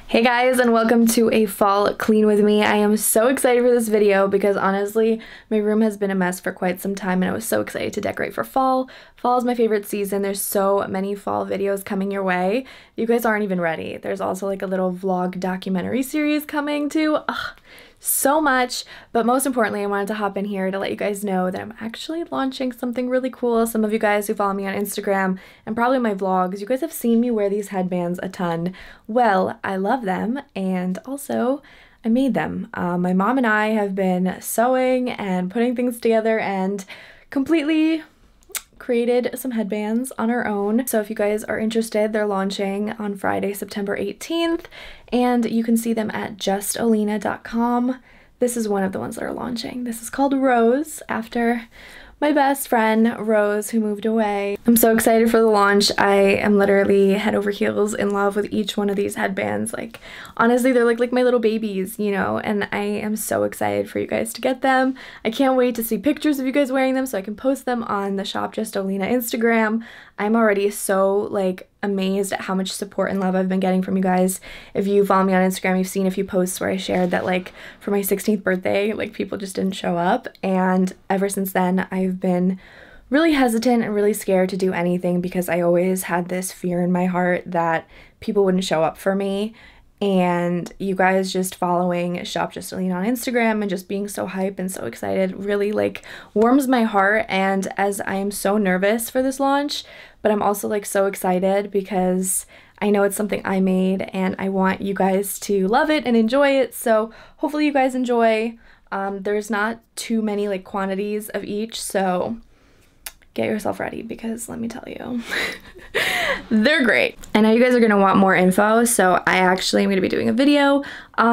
Hey guys, and welcome to a fall clean with me. I am so excited for this video because honestly, my room has been a mess for quite some time and I was so excited to decorate for fall. Fall is my favorite season. There's so many fall videos coming your way. You guys aren't even ready. There's also like a little vlog documentary series coming too. Ugh, so much, but most importantly, I wanted to hop in here to let you guys know that I'm actually launching something really cool. Some of you guys who follow me on Instagram and probably my vlogs, you guys have seen me wear these headbands a ton. Well, I love them, and also I made them. My mom and I have been sewing and putting things together and completely created some headbands on our own. So if you guys are interested, they're launching on Friday, September 18th, and you can see them at JustOlena.com. This is one of the ones that are launching. This is called Rose, after my best friend Rose, who moved away. I'm so excited for the launch. I am literally head over heels in love with each one of these headbands. Like, honestly, they're like my little babies, you know, and I am so excited for you guys to get them. I can't wait to see pictures of you guys wearing them so I can post them on the Shop Just Olena Instagram. I'm already so like amazed at how much support and love I've been getting from you guys. If you follow me on Instagram, you've seen a few posts where I shared that like for my 16th birthday, like people just didn't show up, and ever since then I've been really hesitant and really scared to do anything because I always had this fear in my heart that people wouldn't show up for me. And you guys just following Shop Just Olena on Instagram and just being so hype and so excited really like warms my heart. And as I am so nervous for this launch, but I'm also like so excited because I know it's something I made and I want you guys to love it and enjoy it. So hopefully you guys enjoy. There's not too many like quantities of each, so get yourself ready because let me tell you, they're great. I know you guys are gonna want more info, so I actually am gonna be doing a video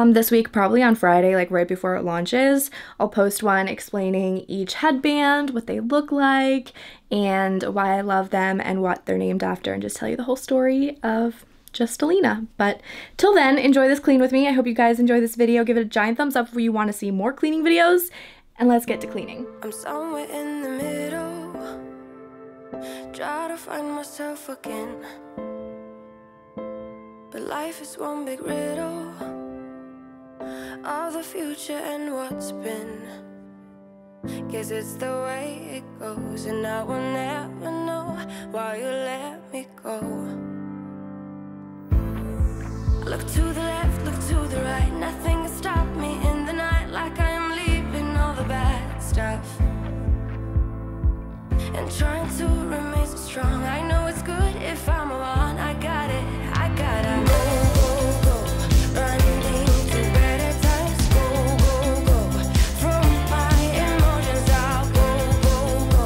this week, probably on Friday, like right before it launches. I'll post one explaining each headband, what they look like, and why I love them and what they're named after, and just tell you the whole story of Just Olena. But till then, enjoy this clean with me. I hope you guys enjoy this video. Give it a giant thumbs up if you want to see more cleaning videos, and let's get to cleaning. I'm somewhere in the middle, try to find myself again, but life is one big riddle of the future and what's been. Guess it's the way it goes, and I will never know why you let me go. Look to the left, look to the right, nothing can stop me in the night, like I am leaving all the bad stuff and trying to remain so strong. I know it's good if I'm alone. I got it, I gotta go, go, go, running to better times. Go, go, go, from my emotions I'll go, go, go,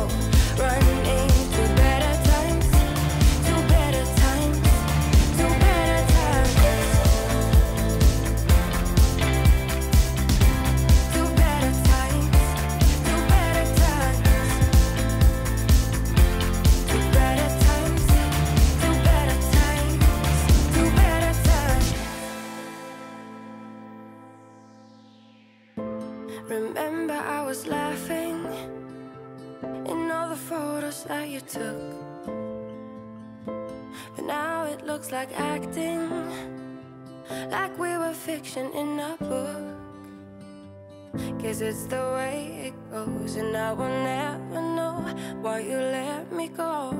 running to better times, to better times, to better times, to better times, to better times. Remember I was laughing in all the photos that you took, but now it looks like acting, like we were fiction in a book. Guess it's the way it goes, and I will never know why you let me go.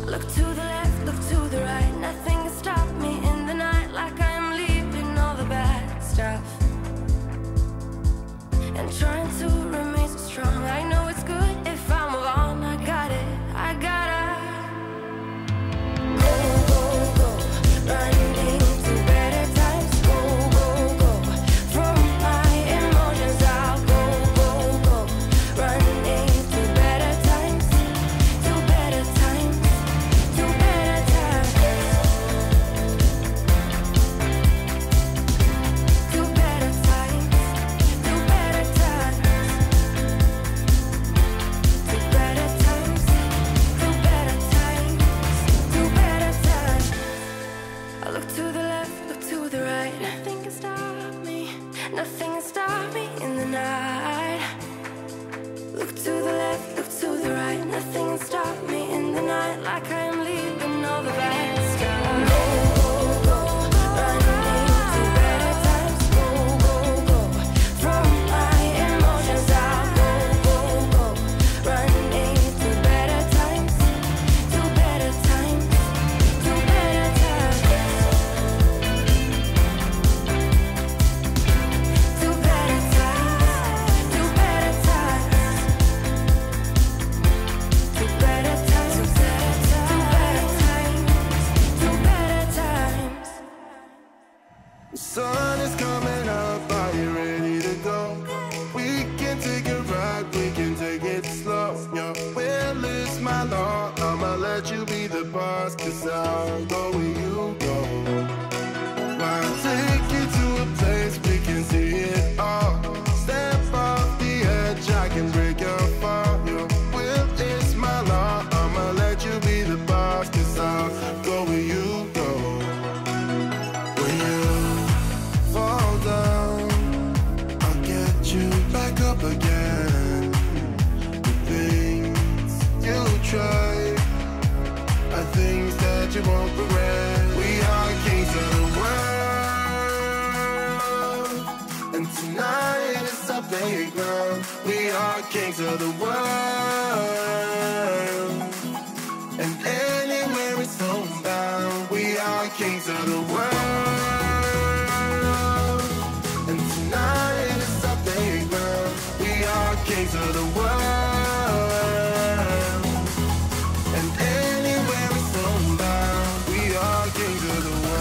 Look to the left, look to the right, nothing can stop me in the night, like I am leaving all the bad stuff and trying to remain so strong. I know it's good if I'm alone. I got it, I gotta go, go, go, running to better times. Go, go, go, from my emotions I'll go, go, go, running to better times, to better times, to better times. playground. We are kings of the world, and anywhere it's homebound. We are kings of the world, and tonight it's our playground. We are kings of the world, and anywhere it's homebound. We are kings of the world.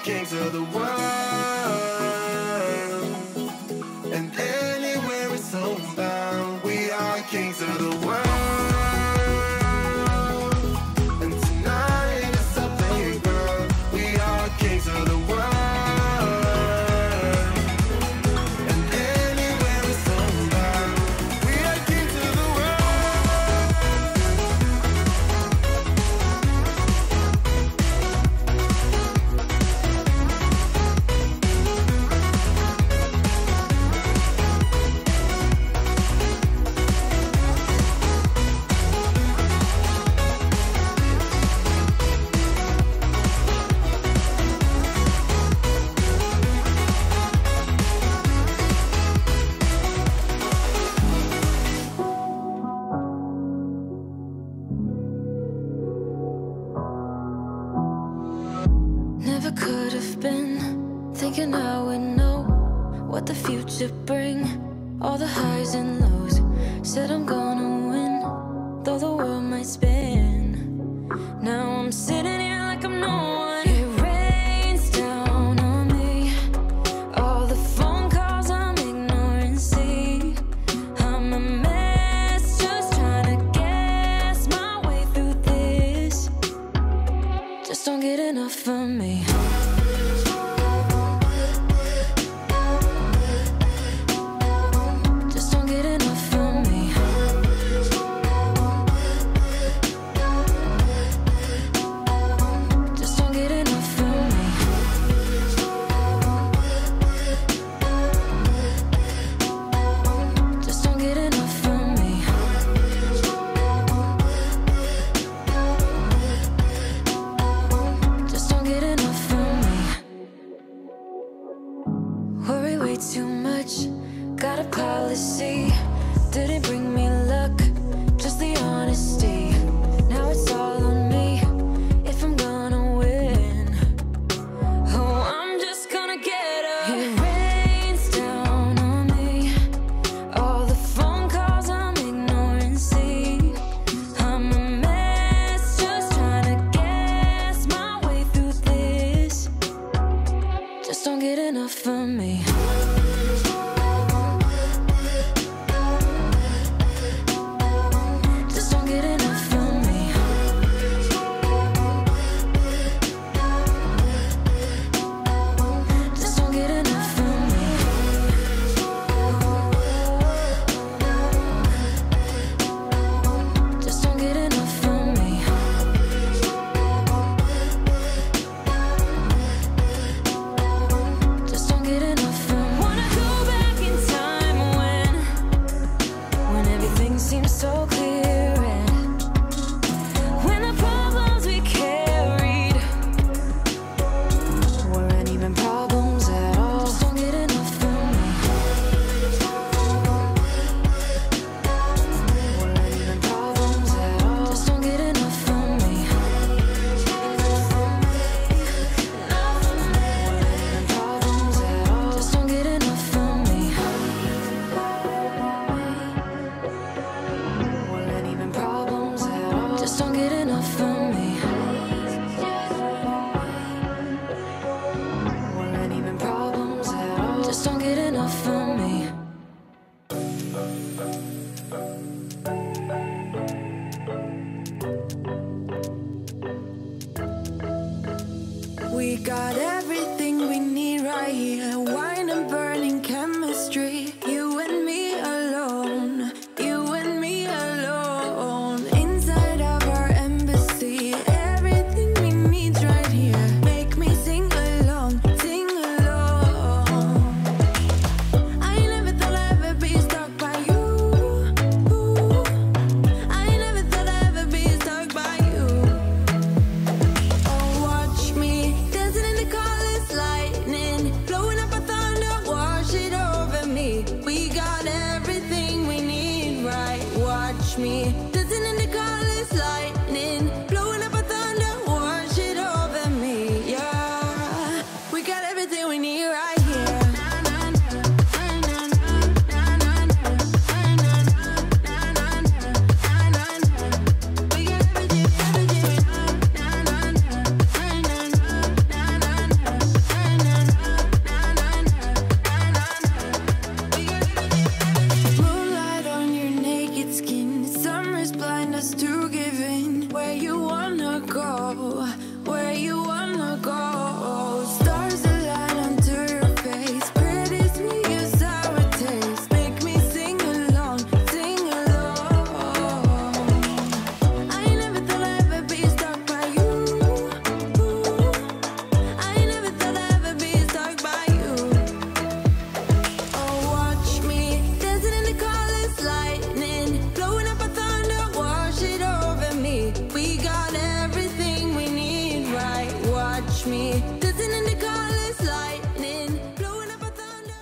Kings of the world, and anywhere it's homebound. We are kings of the world, and tonight it's our playground. We are kings of the world, and anywhere it's homebound. We are kings of the Never could have been thinking I would know what the future bring. All the highs and lows. Said I'm gonna win, though the world might spin. Now I'm sitting here like I'm no one. It rains down on me. All the phone calls I'm ignoring. See, I'm a mess, just trying to guess my way through this. Just don't get enough of me. Just don't get enough of me. got everything we need right here. Wine and burning chemistry. You and me alone. You and me alone. Inside of our embassy. Everything we need's right here. Make me sing along. Sing along. I never thought I'd ever be stuck by you. I never thought I'd ever be stuck by you. Oh, watch me dancing in the colors, lightning, blowing up a thunder, wash it over me. We got everything we need, right? Watch me dancing in the colors, lightning, blowing up a thunder, wash it over me. Yeah, we got everything we need right here. We got moonlight on your naked skin. Summer's blind us to giving. Where you wanna go? Where you wanna go? Stars align onto your face. Pretty sweet, your sour taste. Make me sing along, sing along. I never thought I'd ever be stuck by you. I never thought I'd ever be stuck by you. Oh, watch me dancing in the colors, lightning, blowing up a thunder, wash it over me. We got everything we need, right? Watch me dancing in the colors, lightning, blowing up a thunder.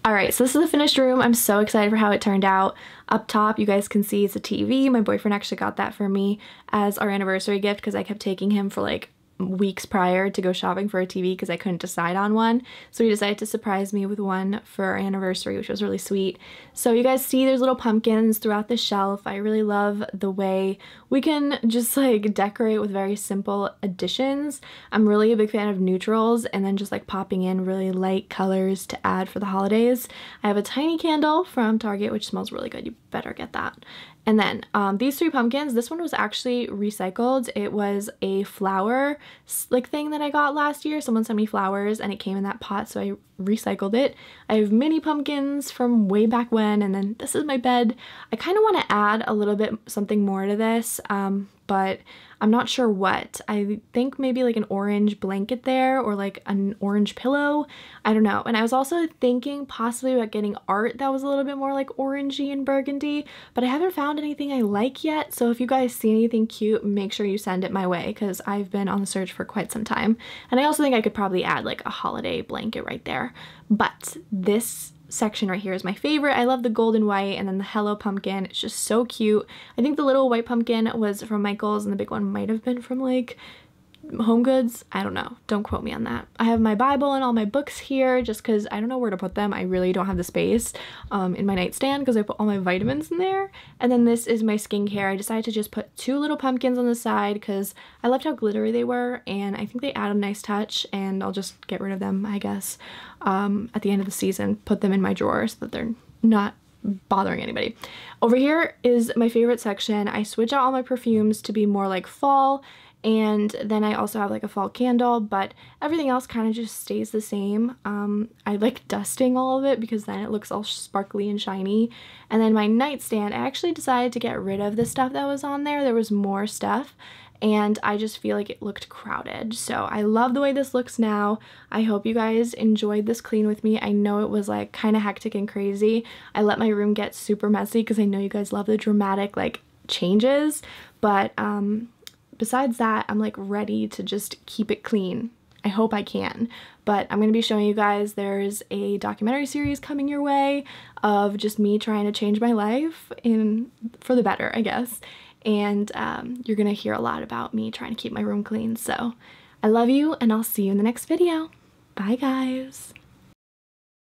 Alright, so this is the finished room. I'm so excited for how it turned out. Up top, you guys can see it's a TV. My boyfriend actually got that for me as our anniversary gift because I kept taking him for like weeks prior to go shopping for a TV because I couldn't decide on one. So he decided to surprise me with one for our anniversary, which was really sweet. So you guys see there's little pumpkins throughout the shelf. I really love the way we can just like decorate with very simple additions. I'm really a big fan of neutrals and then just like popping in really light colors to add for the holidays. I have a tiny candle from Target which smells really good. You better get that. And then these three pumpkins, this one was actually recycled. It was a flower like thing that I got last year. Someone sent me flowers and it came in that pot, so I recycled it. I have mini pumpkins from way back when, and then this is my bed. I kind of want to add a little bit something more to this, but I'm not sure what. I think maybe like an orange blanket there or like an orange pillow. I don't know. And I was also thinking possibly about getting art that was a little bit more like orangey and burgundy, but I haven't found anything I like yet. So if you guys see anything cute, make sure you send it my way because I've been on the search for quite some time. And I also think I could probably add like a holiday blanket right there. But this section right here is my favorite. I love the gold and white and then the Hello Pumpkin. It's just so cute. I think the little white pumpkin was from Michael's and the big one might have been from like Home Goods. I don't know. Don't quote me on that. I have my Bible and all my books here just because I don't know where to put them. I really don't have the space in my nightstand because I put all my vitamins in there. And then this is my skincare. I decided to just put two little pumpkins on the side because I loved how glittery they were and I think they add a nice touch, and I'll just get rid of them, I guess, at the end of the season. Put them in my drawer so that they're not bothering anybody. Over here is my favorite section. I switch out all my perfumes to be more like fall, and then I also have like a fall candle, but everything else kind of just stays the same. I like dusting all of it because then it looks all sparkly and shiny. And then my nightstand, I actually decided to get rid of the stuff that was on there. There was more stuff and I just feel like it looked crowded. So I love the way this looks now. I hope you guys enjoyed this clean with me. I know it was like kind of hectic and crazy. I let my room get super messy because I know you guys love the dramatic like changes, but besides that, I'm like ready to just keep it clean. I hope I can, but I'm going to be showing you guys there's a documentary series coming your way of just me trying to change my life for the better, I guess. And you're going to hear a lot about me trying to keep my room clean. So I love you and I'll see you in the next video. Bye guys.